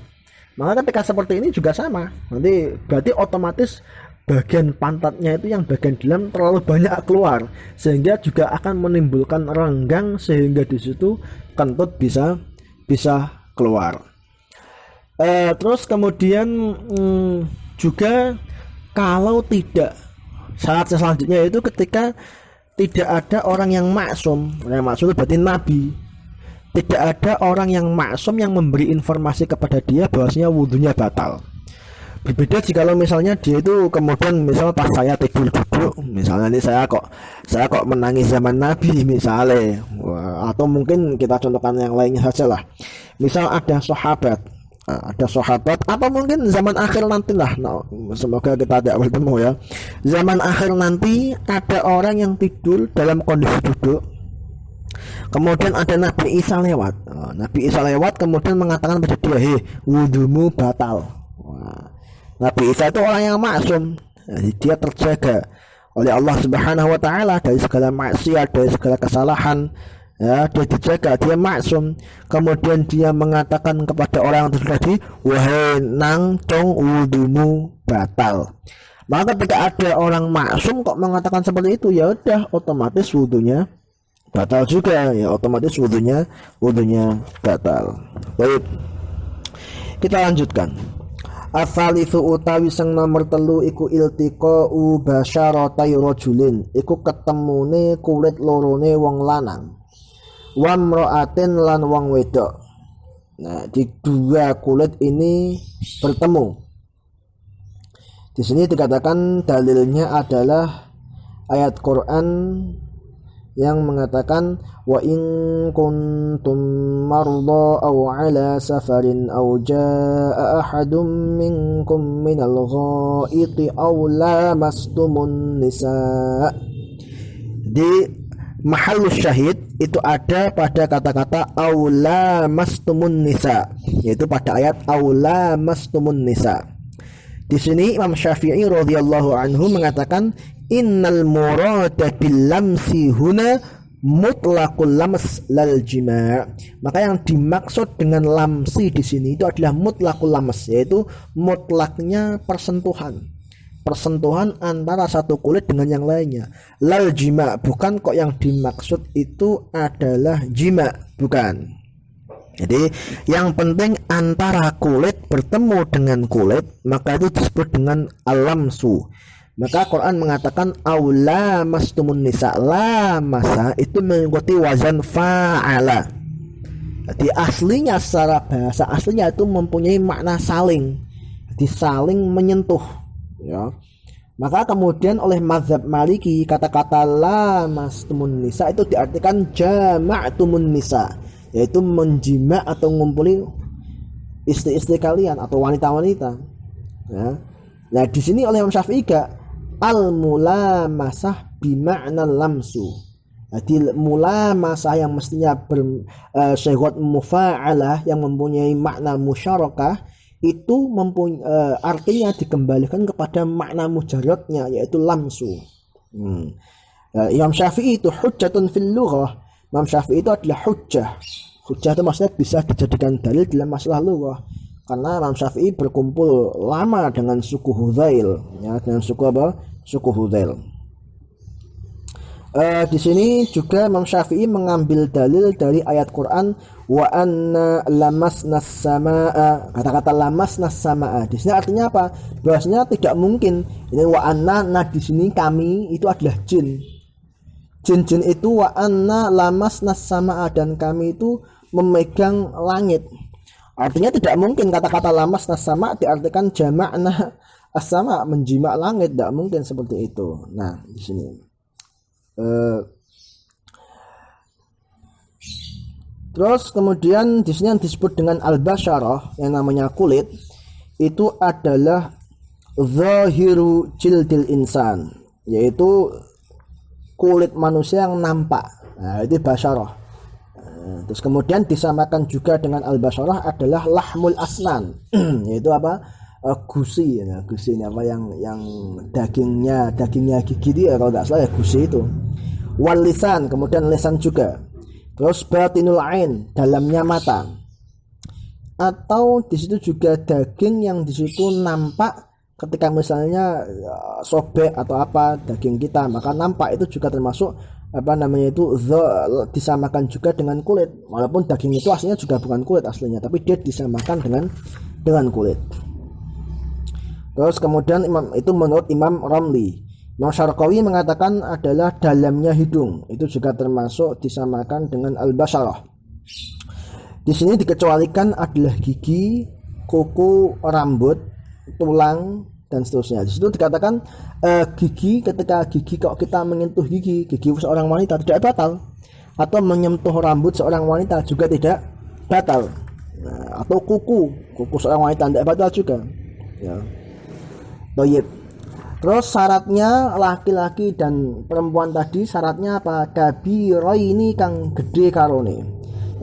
maka ketika seperti ini juga sama, nanti berarti otomatis bagian pantatnya itu yang bagian dalam terlalu banyak keluar, sehingga juga akan menimbulkan renggang, sehingga di situ kentut bisa keluar. Terus kemudian juga kalau tidak, syarat selanjutnya itu ketika tidak ada orang yang maksum. Yang maksum itu berarti nabi. Tidak ada orang yang maksum yang memberi informasi kepada dia bahwasanya wudunya batal. Berbeda jika misalnya dia itu kemudian misal pas saya tidur duduk, misalnya ini saya kok menangis zaman Nabi misalnya. Wah, atau mungkin kita contohkan yang lainnya saja lah. Misal ada sahabat atau mungkin zaman akhir nanti lah. Nah, semoga kita tidak bertemu ya. Zaman akhir nanti ada orang yang tidur dalam kondisi duduk. Kemudian ada Nabi Isa lewat. Nabi Isa lewat kemudian mengatakan pada dia, "Hei, wudumu batal." Wah, Nabi Isa itu orang yang maksum. Jadi dia terjaga oleh Allah Subhanahu wa taala dari segala maksiat, dari segala kesalahan. Ya, dia dijaga, dia maksum. Kemudian dia mengatakan kepada orang yang tadi, "Wahai nang cong, wudumu batal." Maka ketika ada orang maksum kok mengatakan seperti itu, ya udah otomatis wudunya batal juga, ya otomatis wudunya batal. Baik, kita lanjutkan. Asalisu utawi sing nomor telu iku iltiqa'u basyaratai rajulin, iku ketemune kulit lorone wong lanang, wamra'atin lan wong wedok. Nah, di dua kulit ini bertemu. Di sini dikatakan dalilnya adalah ayat Quran yang mengatakan wa in kuntum marda aw ala safarin aw jaa ahadum minkum minal ghaiti aw lamastumun nisa. Di mahallus syahid itu ada pada kata-kata aw lamastumun nisa, yaitu pada ayat aw lamastumun nisa. Di sini Imam Syafi'i radhiyallahu anhu mengatakan innal murada bil lamsi huna mutlaqul lams lal jima'. Maka yang dimaksud dengan lamsi di sini itu adalah mutlaqul lams, yaitu mutlaknya persentuhan antara satu kulit dengan yang lainnya. Lal jima', bukan kok yang dimaksud itu adalah jima', bukan. Jadi yang penting antara kulit bertemu dengan kulit, maka itu disebut dengan alamsu. Maka Quran mengatakan aula mastumun nisa. La masa itu mengikuti wazan fa'ala. Jadi aslinya secara bahasa aslinya itu mempunyai makna saling. Jadi saling menyentuh, ya. Maka kemudian oleh mazhab Maliki kata-kata la mastumun nisa itu diartikan jama'tumun nisa, yaitu menjima atau ngumpuli istri-istri kalian atau wanita-wanita. Ya. Nah, di sini oleh Imam Syafi'i al-mulamasah bima'na lamsu. Jadi mulamasah yang mestinya bersyighah mufa'alah yang mempunyai makna musyarakah itu artinya dikembalikan kepada makna mujarradnya, yaitu lamsu. Imam Syafi'i itu hujjatun fil lughah. Imam Syafi'i itu adalah hujjah. Hujjah itu maksudnya bisa dijadikan dalil dalam masalah lughah. Karena Imam Syafi'i berkumpul lama dengan suku Hudzail, ya, dengan suku apa? Suku Hudzail. Di sini juga Imam Syafi'i mengambil dalil dari ayat Quran wa anna lamasnas samaa. Kata-kata lamasnas samaa di sini artinya apa? Bahwasanya tidak mungkin. Ini wa anna, nah di sini kami itu adalah jin. Jin-jin itu wa anna lamasnas samaa, dan kami itu memegang langit. Artinya tidak mungkin kata-kata lamasnas sama diartikan jama'na as-sama, menjimak langit, tidak mungkin seperti itu. Nah, di sini terus kemudian di sini yang disebut dengan al-basyarah, yang namanya kulit, itu adalah zahiru jildil insan, yaitu kulit manusia yang nampak. Nah, itu basyarah. Terus kemudian disamakan juga dengan al-basyarah adalah lahmul asnan, yaitu apa? Gusi, ya, gusi ini apa yang dagingnya gigi dia, kalau tidak salah ya gusi itu. Wal lisan, kemudian lisan juga. Terus batinul ain, dalamnya mata. Atau di situ juga daging yang di situ nampak ketika misalnya sobek atau apa daging kita, maka nampak itu juga termasuk itu disamakan juga dengan kulit, walaupun daging itu aslinya juga bukan kulit aslinya, tapi dia disamakan dengan kulit. Terus kemudian itu menurut Imam Ramli. Imam Syarqawi mengatakan adalah dalamnya hidung. Itu juga termasuk disamakan dengan al-basyarah. Di sini dikecualikan adalah gigi, kuku, rambut, tulang, dan seterusnya. Di situ dikatakan gigi, ketika gigi, kalau kita menyentuh gigi seorang wanita tidak batal, atau menyentuh rambut seorang wanita juga tidak batal. Nah, atau kuku seorang wanita tidak batal juga. Ya. Toyib. Terus syaratnya laki-laki dan perempuan tadi syaratnya apa? Kabiraini kang gede karone.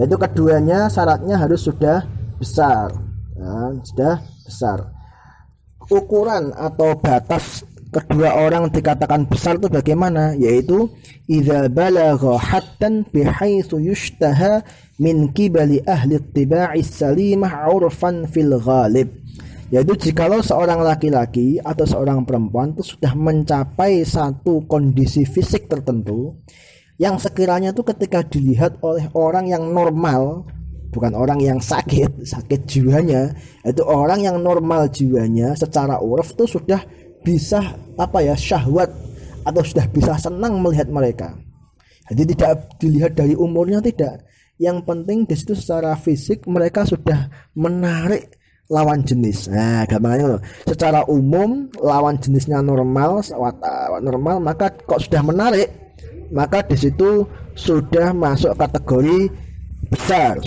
Yaitu keduanya syaratnya harus sudah besar. Nah, sudah besar. Ukuran atau batas kedua orang dikatakan besar itu bagaimana? Yaitu idza balagha haddan bihaitsu yushtaha min qibali ahli ittiba'i salimah 'urfan fil ghalib. Yaitu jikalau seorang laki-laki atau seorang perempuan itu sudah mencapai satu kondisi fisik tertentu yang sekiranya itu ketika dilihat oleh orang yang normal, bukan orang yang sakit jiwanya, itu orang yang normal jiwanya secara uruf itu sudah bisa syahwat atau sudah bisa senang melihat mereka. Jadi tidak dilihat dari umurnya, tidak. Yang penting di situ secara fisik mereka sudah menarik lawan jenis. Nah, gampangannya secara umum lawan jenisnya normal, maka kok sudah menarik, maka di situ sudah masuk kategori besar,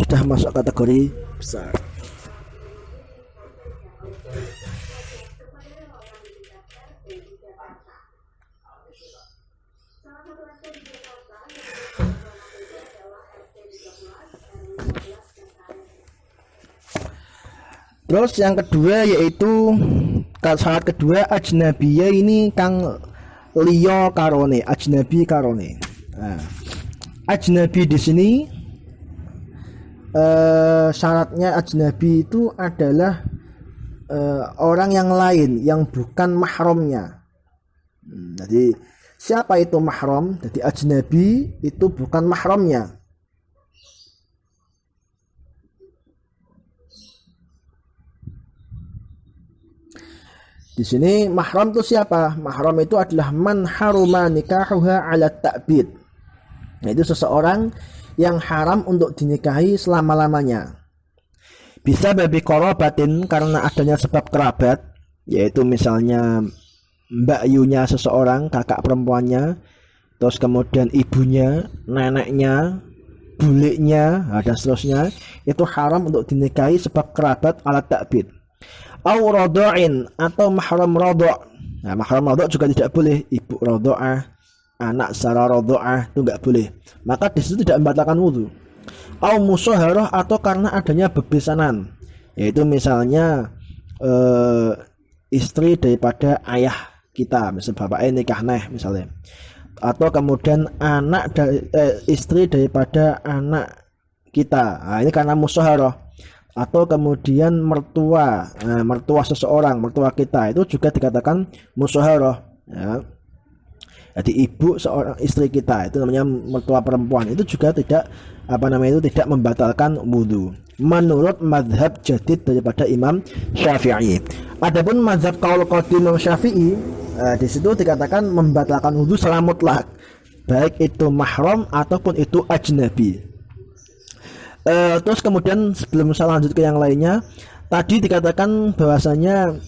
Terus yang kedua yaitu syarat kedua ajnabiyah ini kang liya karone, ajnabi karone. Nah, ajnabi di sini syaratnya ajnabi itu adalah orang yang lain yang bukan mahramnya. Jadi siapa itu mahram? Jadi ajnabi itu bukan mahramnya. Di sini mahram itu siapa? Mahram itu adalah man haruma nikahuha ala ta'bid. Yaitu seseorang yang haram untuk dinikahi selama-lamanya. Bisa babi qarabatin karena adanya sebab kerabat, yaitu misalnya mbak yunya seseorang, kakak perempuannya, terus kemudian ibunya, neneknya, buliknya, dan seterusnya, itu haram untuk dinikahi sebab kerabat ala ta'bid. Au radha'in atau mahram radha'. Nah, mahram radha' juga tidak boleh. Ibu radha'ah, anak secara radha'ah itu enggak boleh. Maka di situ tidak membatalkan wudu. Au musyaharah atau karena adanya bebesanan. Yaitu misalnya istri daripada ayah kita, misalnya bapaknya nikah misalnya. Atau kemudian istri daripada anak kita. Nah, ini karena musyaharah. Atau kemudian mertua seseorang, mertua kita itu juga dikatakan musyaharah, ya. Jadi ibu seorang istri kita itu namanya mertua perempuan, itu juga tidak tidak membatalkan wudu menurut mazhab jadid daripada Imam Syafi'i. Adapun mazhab qaul qadim Imam Syafi'i, di situ dikatakan membatalkan wudu secara mutlak, baik itu mahram ataupun itu ajnabi. Terus kemudian sebelum saya lanjut ke yang lainnya, tadi dikatakan bahwasanya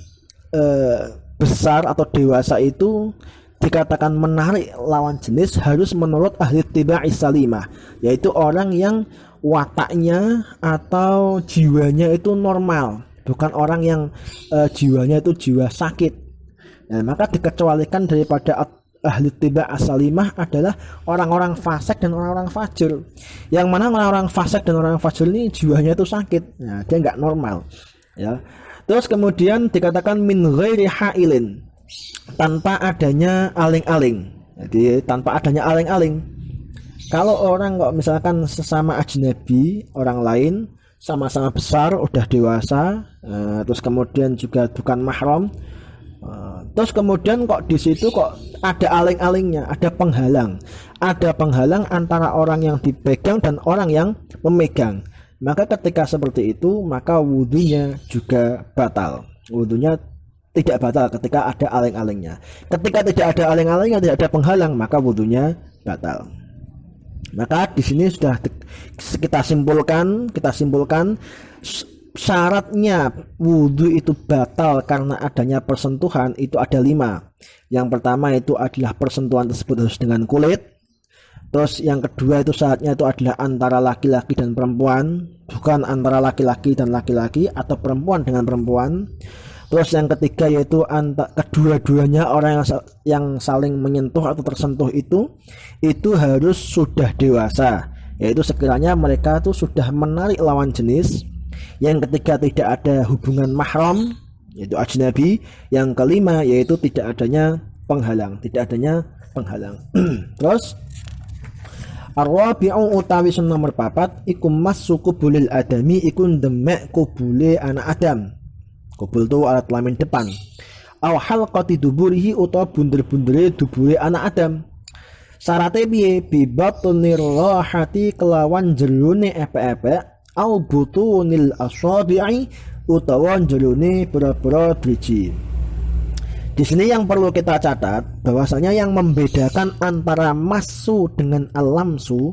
besar atau dewasa itu dikatakan menarik lawan jenis harus menurut ahli ittiba'i salimah, yaitu orang yang wataknya atau jiwanya itu normal, bukan orang yang jiwanya itu jiwa sakit. Nah, maka dikecualikan daripada ahli ittiba' as-salimah adalah orang-orang fasik dan orang-orang fajir. Yang mana orang-orang fasik dan orang fajir ini jiwanya itu sakit. Nah, dia enggak normal. Ya. Terus kemudian dikatakan min ghairi ha'ilin, tanpa adanya aling-aling. Jadi tanpa adanya aling-aling. Kalau orang kok misalkan sesama ajnabi, orang lain sama-sama besar, udah dewasa, terus kemudian juga bukan mahram, terus kemudian kok di situ kok ada aling-alingnya, ada penghalang antara orang yang dipegang dan orang yang memegang. Maka ketika seperti itu, maka wudunya juga batal. Wudunya tidak batal ketika ada aling-alingnya. Ketika tidak ada aling-alingnya, tidak ada penghalang, maka wudunya batal. Maka di sini sudah kita simpulkan syaratnya wudu itu batal karena adanya persentuhan itu ada 5. Yang pertama itu adalah persentuhan tersebut harus dengan kulit. Terus yang kedua itu syaratnya itu adalah antara laki-laki dan perempuan, bukan antara laki-laki dan laki-laki atau perempuan dengan perempuan. Terus yang ketiga yaitu kedua-duanya orang yang saling menyentuh atau tersentuh itu harus sudah dewasa, yaitu sekiranya mereka itu sudah menarik lawan jenis. Yang ketiga tidak ada hubungan mahram, yaitu ajnabi. Yang kelima yaitu tidak adanya penghalang. Terus Ar-rabi'u utawi sing nomor 4 iku massu kubulil adami iku ndemek kubule anak Adam. Kubul itu alat kelamin depan. Aw halqati duburihi utawa bunder-bundere dubure anak Adam. Syarate piye? Bi batnir rahati kelawan jerone epek-epek au butunil asabi'i utawa jerone pira-pira driji. Di sini yang perlu kita catat bahwasanya yang membedakan antara massu dengan al-lamsu,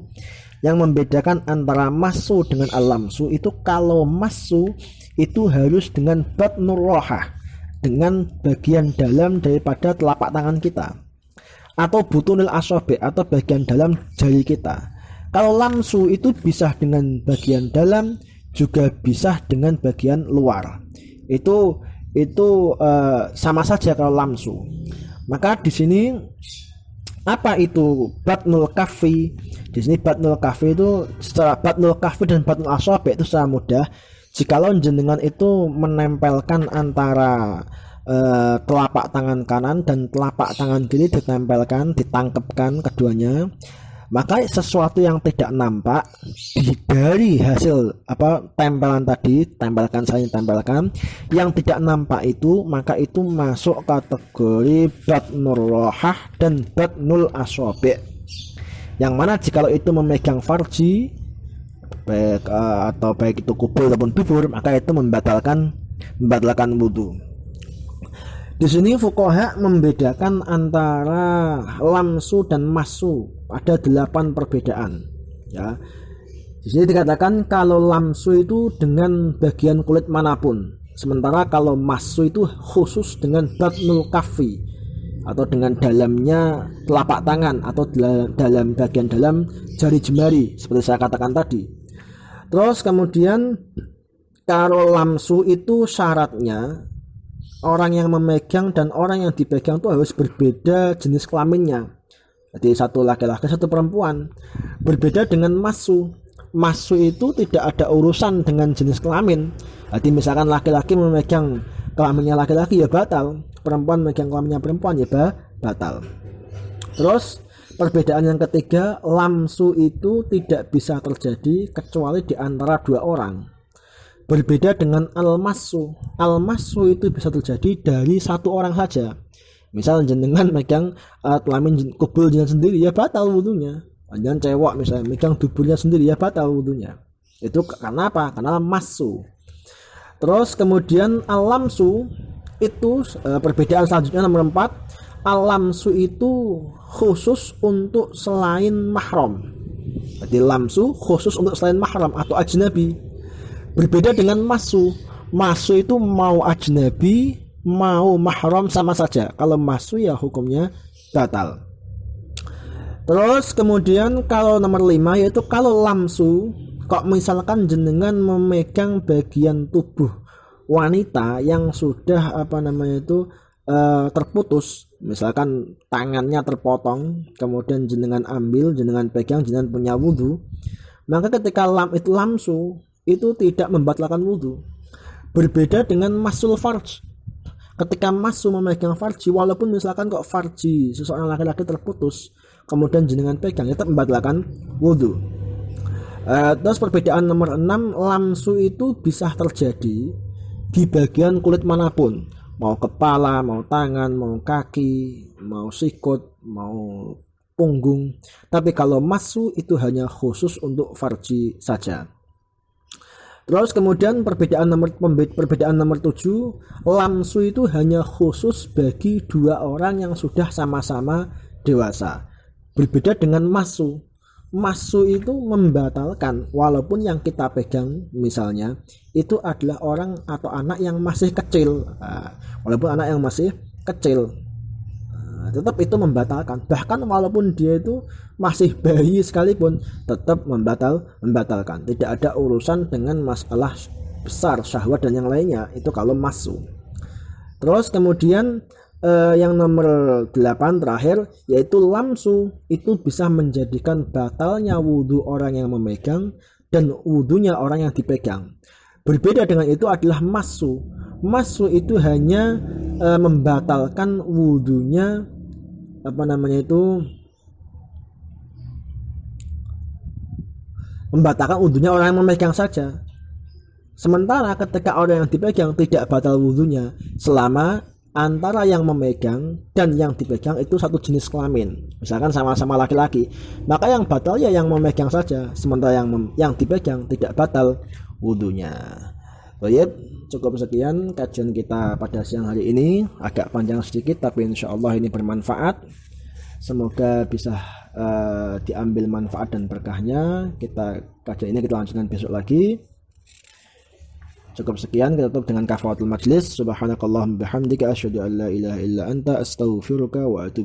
itu kalau massu itu harus dengan batnur rahah, dengan bagian dalam daripada telapak tangan kita, atau butunil asabi atau bagian dalam jari kita. Kalau lamsu itu bisa dengan bagian dalam, juga bisa dengan bagian luar. Itu sama saja kalau lamsu. Maka di sini apa itu batnul kaffi? Di sini batnul kaffi itu secara batnul kaffi dan batnul asabi itu secara mudah. Jikalau jenengan itu menempelkan antara telapak tangan kanan dan telapak tangan kiri ditangkapkan keduanya, maka sesuatu yang tidak nampak dari hasil tempelan yang tidak nampak itu, maka itu masuk kategori batnur rahah dan batnul asabi. Yang mana jikalau itu memegang farji baik itu kubul ataupun dubur, maka itu membatalkan wudu. Di sini fuqaha membedakan antara lamsu dan massu. Ada 8 perbedaan. Ya. Di sini dikatakan kalau lamsu itu dengan bagian kulit manapun, sementara kalau massu itu khusus dengan batnul kaffi atau dengan dalamnya telapak tangan atau dalam bagian dalam jari jemari seperti saya katakan tadi. Terus kemudian kalau lamsu itu syaratnya orang yang memegang dan orang yang dipegang itu harus berbeda jenis kelaminnya. Jadi satu laki-laki satu perempuan. Berbeda dengan massu. Massu itu tidak ada urusan dengan jenis kelamin. Jadi misalkan laki-laki memegang kelaminnya laki-laki ya batal, perempuan memegang kelaminnya perempuan ya batal. Terus perbedaan yang ketiga, lamsu itu tidak bisa terjadi kecuali di antara 2 orang. Berbeda dengan al-massu. Al-massu itu bisa terjadi dari 1 orang saja. Misal jenengan megang kelamin kubul jenengan sendiri ya batal wudunya. Jangan cewek misalnya megang duburnya sendiri ya batal wudunya. Itu karena apa? Karena massu. Terus kemudian al-lamsu itu perbedaan selanjutnya nomor 4. Al-lamsu itu khusus untuk selain mahram. Jadi lamsu khusus untuk selain mahram atau ajnabi. Berbeda dengan massu. Massu itu mau ajnabi mau mahram sama saja. Kalau massu ya hukumnya batal. Terus kemudian kalau nomor 5 yaitu kalau lamsu, kok misalkan jenengan memegang bagian tubuh wanita yang sudah terputus, misalkan tangannya terpotong, kemudian jenengan ambil, jenengan pegang, jenengan punya wudu, maka ketika itu lamsu itu tidak membatalkan wudu. Berbeda dengan masul farj. Ketika massu memegang farji, walaupun misalkan kok farji seseorang laki-laki terputus, kemudian jenengan pegang, tetap membatalkan wudu. Terus perbedaan nomor 6, lamsu itu bisa terjadi di bagian kulit manapun, mau kepala, mau tangan, mau kaki, mau sikut, mau punggung. Tapi kalau massu itu hanya khusus untuk farji saja. Terus kemudian perbedaan nomor 7, lamsu itu hanya khusus bagi dua orang yang sudah sama-sama dewasa. Berbeda dengan masu. Masu itu membatalkan walaupun yang kita pegang misalnya itu adalah orang atau anak yang masih kecil. Walaupun anak yang masih kecil, tetap itu membatalkan. Bahkan walaupun dia itu masih bayi sekalipun tetap membatalkan. Tidak ada urusan dengan masalah besar syahwat dan yang lainnya, itu kalau masu. Terus kemudian yang nomor 8 terakhir yaitu lamsu, itu bisa menjadikan batalnya wudhu orang yang memegang dan wudhunya orang yang dipegang. Berbeda dengan itu adalah masu. Masu itu hanya membatalkan wudhunya membatalkan wudhunya orang yang memegang saja. Sementara ketika orang yang dipegang tidak batal wudhunya selama antara yang memegang dan yang dipegang itu satu jenis kelamin, misalkan sama-sama laki-laki, maka yang batal ya yang memegang saja, sementara yang dipegang tidak batal wudhunya. Baik, cukup sekian kajian kita pada siang hari ini, agak panjang sedikit tapi insya Allah ini bermanfaat. Semoga bisa diambil manfaat dan berkahnya. Kajian ini kita lanjutkan besok lagi. Cukup sekian, kita tutup dengan kafaratul majlis. Subhanakallahumma bihamdika asyhadu an la ilaha illa anta astaghfiruka wa atubu